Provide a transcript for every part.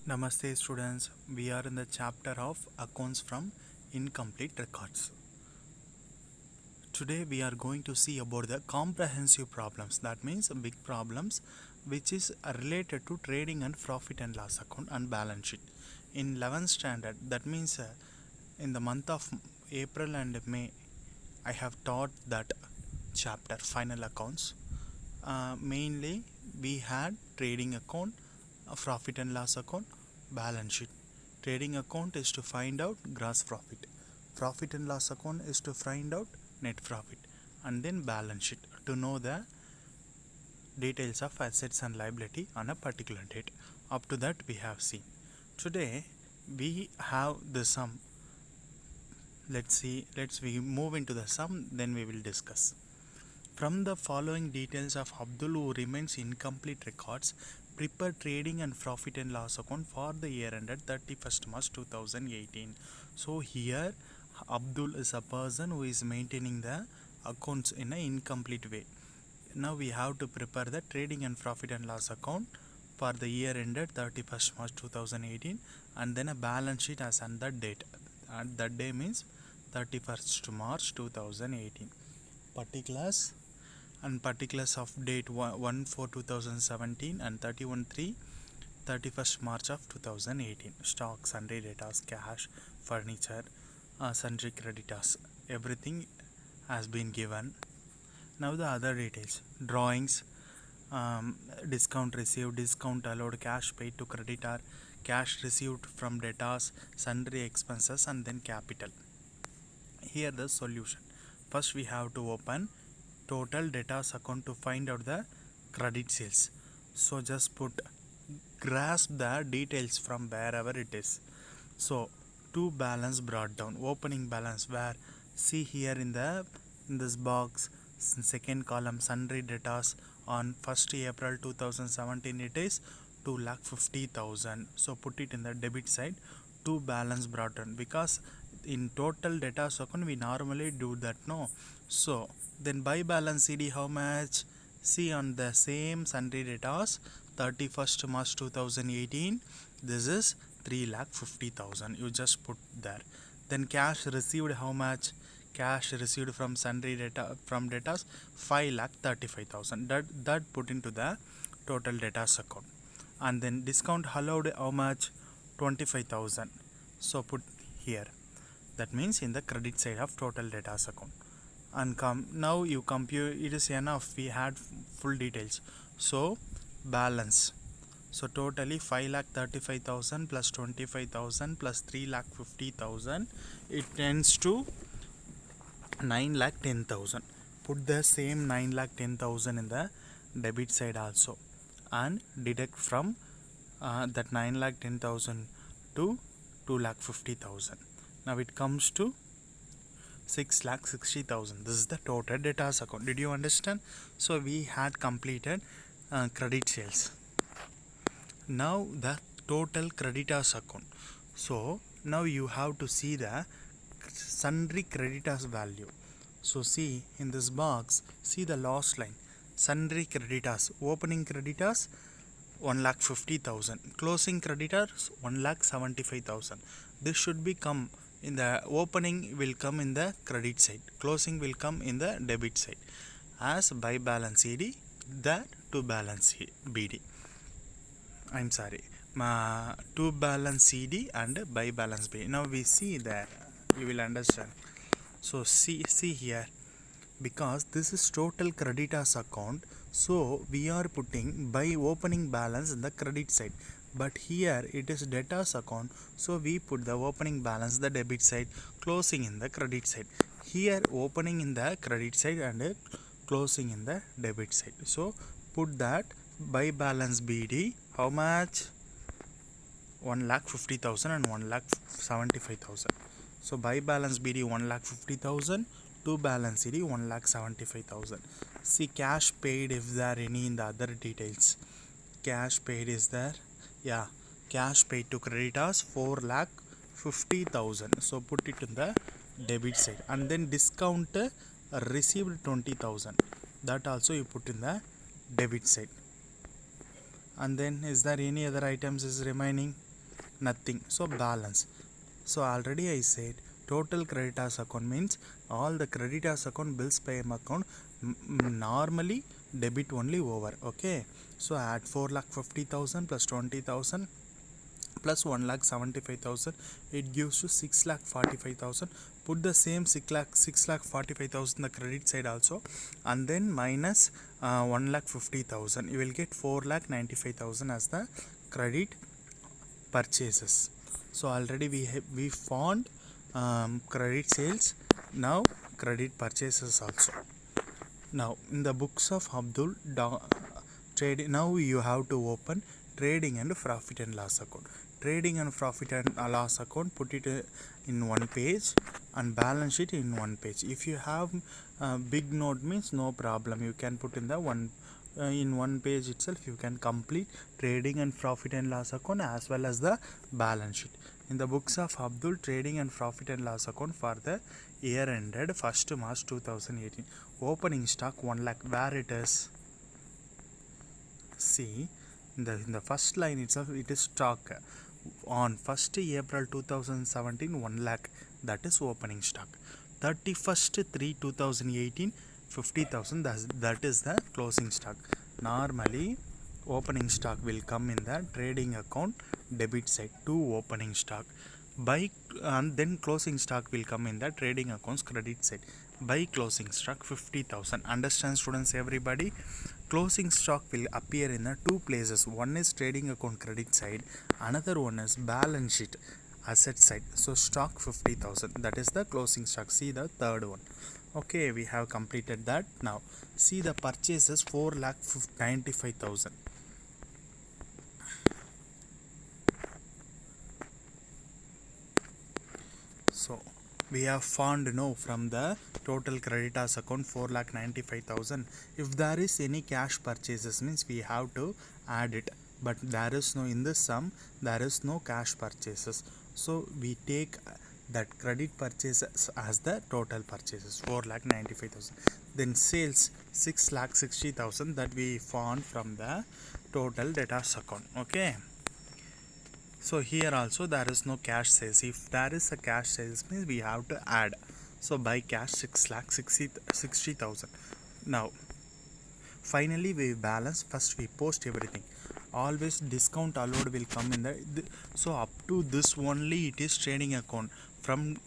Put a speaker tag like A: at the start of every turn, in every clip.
A: Namaste students, we are in the chapter of accounts from incomplete records. Today we are going to see about the comprehensive problems, that means big problems which is related to trading and profit and loss account and balance sheet. In 11th standard, that means in the month of April and May, I have taught that chapter final accounts. Mainly we had trading account, profit and loss account, balance sheet. Trading account is to find out gross profit. Profit and loss account is to find out net profit. And then balance sheet to know the details of assets and liability on a particular date. Up to that we have seen. Today we have the sum. Let's we move into the sum, then we will discuss. From the following details of Abdul who remains incomplete records, prepare trading and profit and loss account for the year ended 31st March 2018. So here Abdul is a person who is maintaining the accounts in an incomplete way. Now we have to prepare the trading and profit and loss account for the year ended 31st March 2018 and then a balance sheet as on that date. And that day means 31st March 2018. Particulars of date 1/4/2017 and 31/3/31st March of 2018. Stock, sundry debtors, cash, furniture, sundry creditors, everything has been given. Now the other details: drawings, discount received, discount allowed, cash paid to creditor, cash received from debtors, sundry expenses, and then capital. Here the solution. First we have to open total debtors account to find out the credit sales. So just grasp the details from wherever it is. So to balance brought down, opening balance, where see here in this box, second column, sundry debtors on 1st April 2017 it is 2,50,000. So put it in the debit side. To balance brought down, because in total debtors account we normally do that, no? So then by balance CD how much? See on the same sundry debtors 31st March 2018, this is 3,50,000. You just put there. Then cash received how much? Cash received from sundry debtors 5,35,000. That put into the total debtors account. And then discount allowed how much? 25,000. So put here. That means in the credit side of total debtors account. And now you compute, it is enough, we had full details. So balance, so totally 5,35,000 plus 25,000 plus 3,50,000, it tends to 9,10,000. Put the same 9,10,000 in the debit side also and deduct from that 9,10,000 to 2,50,000. Now it comes to 6,60,000. This is the total debtors account. Did you understand? So we had completed credit sales. Now the total creditors account. So now you have to see the sundry creditors value. So see in this box, see the last line, sundry creditors, opening creditors 1,50,000, closing creditors 1,75,000. This should be come in the opening, will come in the credit side, closing will come in the debit side. As by balance CD, that to balance BD. I'm sorry, to balance CD and by balance BD. Now we see that you will understand. So see here, because this is total creditors account, so we are putting by opening balance in the credit side. But here it is debtors account, so we put the opening balance the debit side, closing in the credit side. Here opening in the credit side and closing in the debit side. So put that by balance BD how much? 1,50,000 and 1,75,000. So by balance BD 1,50,000, to balance CD 1,75,000. See cash paid, if there any in the other details. Cash paid is there. Yeah, cash paid to creditors 4,50,000. So put it in the debit side. And then discount received 20,000. That also you put in the debit side. And then is there any other items is remaining? nothing. So balance. So already I said total creditors account means all the creditors account, bills payment account normally debit only over. Okay, so add 4,50,000 plus 20,000 plus 1,75,000, it gives to 6,45,000. Put the same 6,45,000 the credit side also, and then minus 1,50,000. You will get 4,95,000 as the credit purchases. So already we found credit sales. Now credit purchases also. Now in the books of Abdul trade, now you have to open trading and profit and loss account. Trading and profit and loss account, put it in one page, and balance sheet in one page. If you have big note means no problem, you can put in the one in one page itself. You can complete trading and profit and loss account as well as the balance sheet. In the books of Abdul, trading and profit and loss account for the year ended 1st March 2018. Opening stock 1 lakh. Where it is? See, in the first line itself, it is stock. On 1st April 2017, 1 lakh. That is opening stock. 31st 3 2018, 50,000. That is the closing stock. Normally opening stock will come in the trading account debit side to opening stock, by and then closing stock will come in the trading accounts credit side by closing stock 50,000. Understand students, everybody? Closing stock will appear in the two places. One is trading account credit side, another one is balance sheet asset side. So stock 50,000, that is the closing stock. See the third one. Okay, we have completed that. Now see the purchases 4,95,000. So we have found from the total creditors account 4,95,000. If there is any cash purchases means we have to add it, but there is no, in this sum there is no cash purchases. So we take that credit purchases as the total purchases 4,95,000. Then sales 6,60,000 that we found from the total debtors account. Okay. So here also there is no cash sales. If there is a cash sales means we have to add. So by cash 6,60,000. Now finally we balance. First we post everything. Always discount allowed will come in the so up to this only it is trading account. From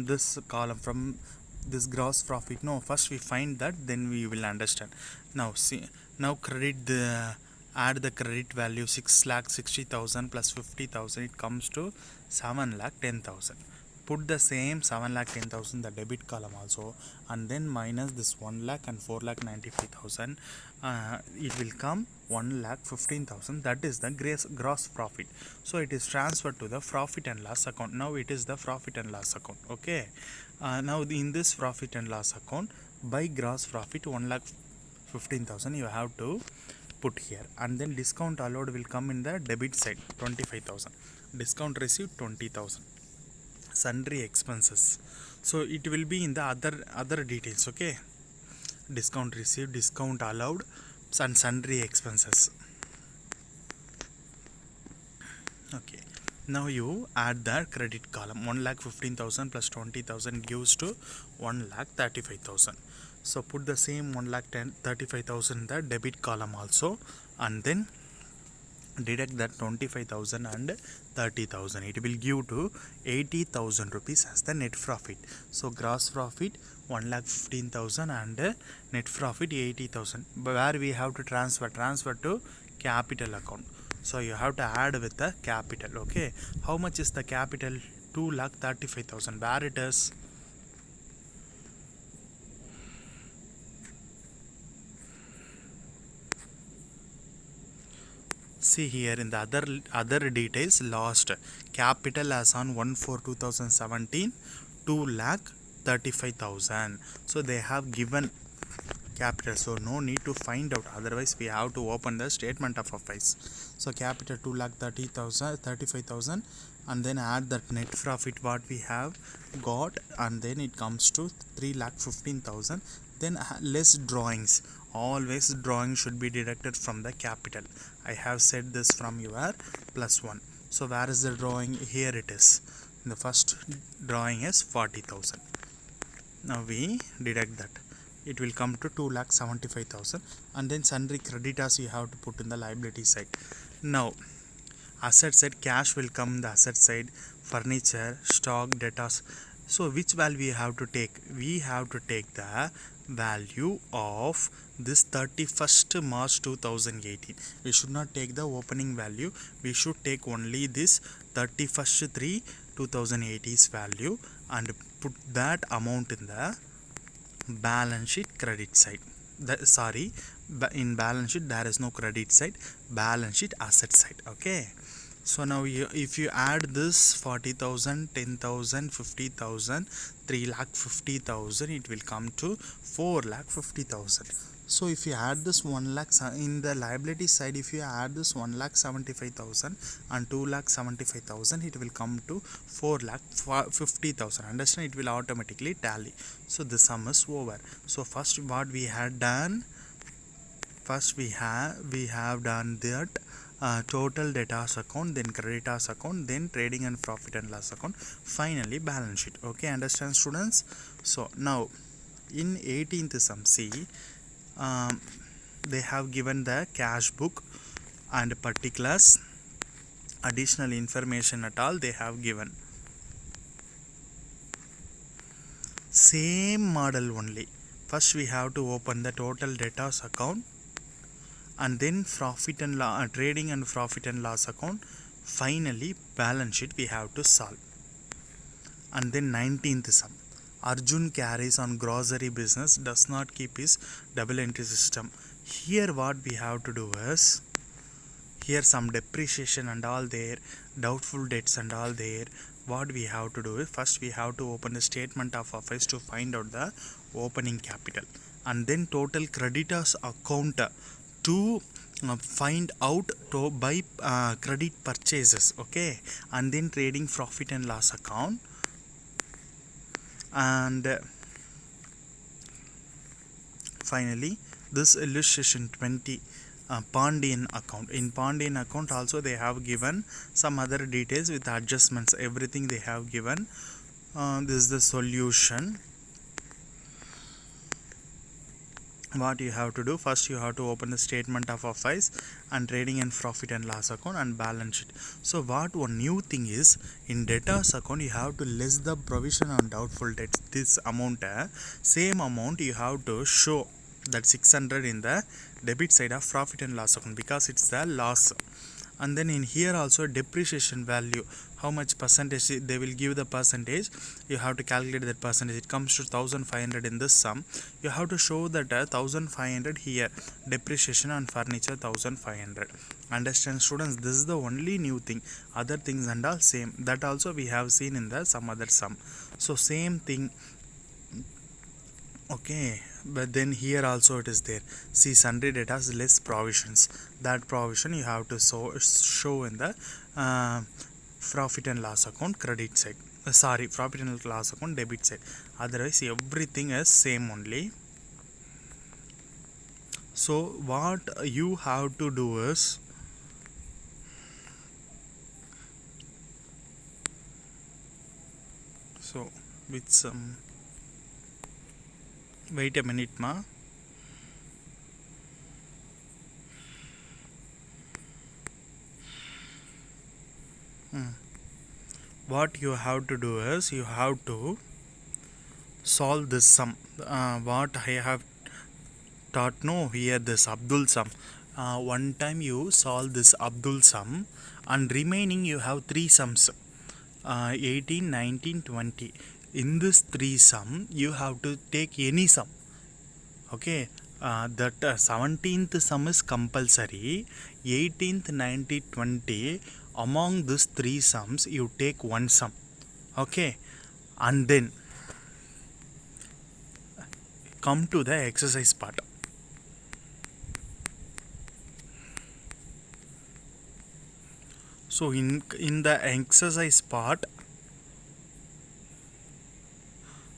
A: this column, from this gross profit, no, first we find that, then we will understand. Now see, now credit the add the credit value 6,60,000 plus 50,000, it comes to 7,10,000. Put the same 7,10,000 the debit column also, and then minus this 1 lakh and 4,95,000. It will come 1,15,000. That is the gross profit. So it is transferred to the profit and loss account. Now it is the profit and loss account. Okay. Now in this profit and loss account, by gross profit 1,15,000 you have to put here, and then discount allowed will come in the debit side 25,000. Discount received 20,000. Sundry expenses, so it will be in the other details. Okay, discount received, discount allowed, and sundry expenses. Okay, now you add the credit column. 1,15,000 plus 20,000 gives to 1,35,000. So put the same 1,35,000 in the debit column also, and then deduct that 25,000 and 30,000. It will give to 80,000 rupees as the net profit. So gross profit 1,15,000 and net profit 80,000. Where we have to transfer to capital account. So you have to add with the capital. Okay, how much is the capital? 2,35,000. Where it is? See here in the other details, lost capital as on 1/4/2017 2,35,000. So they have given capital, so no need to find out, otherwise we have to open the statement of affairs. So capital 2,35,000, and then add that net profit what we have got, and then it comes to 3,15,000. Then less drawings. Always drawing should be deducted from the capital. I have said this from your +1. So where is the drawing? Here it is. The first drawing is 40,000. Now we deduct that. It will come to 2,75,000, and then sundry creditors you have to put in the liability side. Now asset side, cash will come in the asset side, furniture, stock, debtors. So which value we have to take? We have to take the value of this 31st March 2018. We should not take the opening value. We should take only this 31st 3 2018's value and put that amount in the balance sheet credit side. In balance sheet there is no credit side, balance sheet asset side. Okay, so now if you add this 40,000, 10,000, 50,000, 3,50,000, it will come to 4,50,000. So if you add this 1 lakh in the liability side, if you add this 1,75,000 and 2,75,000, it will come to 4,50,000. Understand? It will automatically tally. So the sum is over. So first what we had done, first we have done that total debtors account, then creditors account, then trading and profit and loss account, finally balance sheet. Okay, understand students? So now in 18th sum, see, they have given the cash book and particulars, additional information at all they have given. Same model only. First we have to open the total debtors account, and then profit and loss, trading and profit and loss account, finally balance sheet we have to solve. And then 19th sum, Arjun carries on grocery business, does not keep his double entry system. Here what we have to do is, here some depreciation and all there, doubtful debts and all there. What we have to do is, first we have to open the statement of affairs to find out the opening capital, and then total creditors account to find out to buy credit purchases. Okay, and then trading profit and loss account, and finally this illustration 20 Pandian account. In Pandian account also they have given some other details with adjustments, everything they have given. This is the solution. What you have to do, first you have to open the statement of affairs and trading and profit and loss account and balance sheet. So what one new thing is, in debtors account you have to less the provision on doubtful debts, this amount, same amount you have to show that 600 in the debit side of profit and loss account, because it's the loss. And then in here also depreciation value, how much percentage they will give the percentage, you have to calculate that percentage. It comes to 1,500 in this sum. You have to show that 1,500 here, depreciation on furniture 1,500. Understand students? This is the only new thing. Other things and all same, that also we have seen in the some other sum. So same thing. Okay, but then here also it is there. See, sundry debtors less provisions, that provision you have to show in the profit and loss account credit side, profit and loss account debit side. Otherwise everything is same only. So what you have to do is, so with some, wait a minute ma. What you have to do is, you have to solve this sum. What I have taught, no, here this Abdul sum. One time you solve this Abdul sum, and remaining you have three sums, 18, 19, 20. In this three sum you have to take any sum. Okay, that 17th sum is compulsory. 18th, 19th, 20, among these three sums you take one sum. Okay, and then come to the exercise part. So in the exercise part,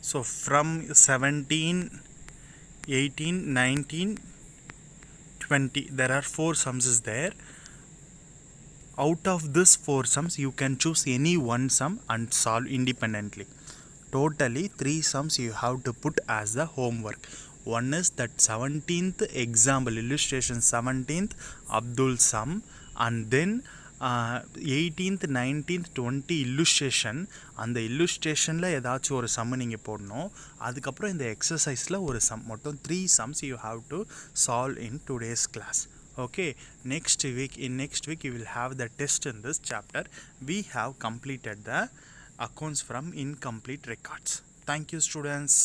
A: so from 17, 18, 19, 20, there are four sums is there. Out of this 4 sums, you can choose any one sum and solve independently. Totally 3 sums you have to put as the homework. One is that 17th example, illustration 17th Abdul sum, and then 18th 19th 20 illustration. அந்த இல்லுஸ்ட்ரேஷனில் ஏதாச்சும் ஒரு some நீங்கள் போடணும். அதுக்கப்புறம் இந்த எக்ஸசைஸில் ஒரு some, மொத்தம் 3 sums you have to solve in today's class. Okay, next week you will have the test in this chapter. We have completed the accounts from incomplete records. Thank you, students.